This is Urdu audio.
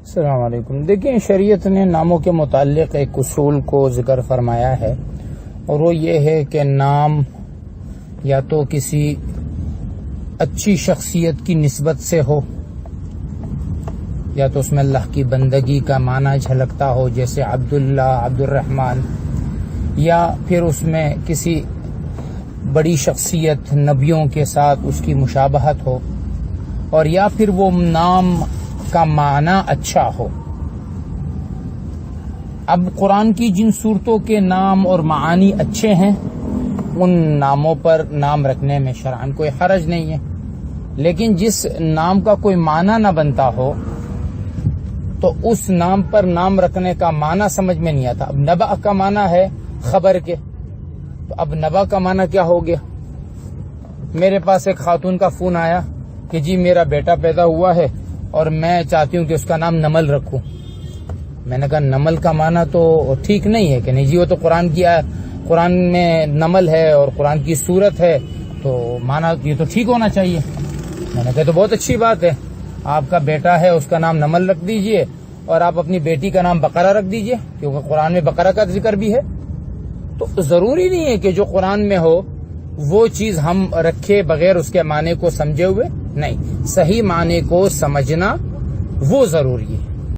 السلام علیکم۔ دیکھیں، شریعت نے ناموں کے متعلق ایک اصول کو ذکر فرمایا ہے، اور وہ یہ ہے کہ نام یا تو کسی اچھی شخصیت کی نسبت سے ہو، یا تو اس میں اللہ کی بندگی کا معنی جھلکتا ہو، جیسے عبداللہ، عبد الرحمن، یا پھر اس میں کسی بڑی شخصیت نبیوں کے ساتھ اس کی مشابہت ہو، اور یا پھر وہ نام کا معنی اچھا ہو۔ اب قرآن کی جن صورتوں کے نام اور معانی اچھے ہیں، ان ناموں پر نام رکھنے میں شرعاً کوئی حرج نہیں ہے، لیکن جس نام کا کوئی معنی نہ بنتا ہو تو اس نام پر نام رکھنے کا معنی سمجھ میں نہیں آتا۔ اب نبأ کا معنی ہے خبر کے، تو اب نبأ کا معنی کیا ہو گیا؟ میرے پاس ایک خاتون کا فون آیا کہ جی میرا بیٹا پیدا ہوا ہے اور میں چاہتی ہوں کہ اس کا نام نمل رکھوں۔ میں نے کہا نمل کا معنی تو ٹھیک نہیں ہے کہ نہیں جی، وہ تو قرآن میں نمل ہے اور قرآن کی صورت ہے، تو معنی یہ تو ٹھیک ہونا چاہیے۔ میں نے کہا تو بہت اچھی بات ہے، آپ کا بیٹا ہے اس کا نام نمل رکھ دیجئے، اور آپ اپنی بیٹی کا نام بقرہ رکھ دیجئے، کیونکہ قرآن میں بقرہ کا ذکر بھی ہے۔ تو ضروری نہیں ہے کہ جو قرآن میں ہو وہ چیز ہم رکھے بغیر اس کے معنی کو سمجھے ہوئے، نہیں، صحیح معنی کو سمجھنا وہ ضروری ہے۔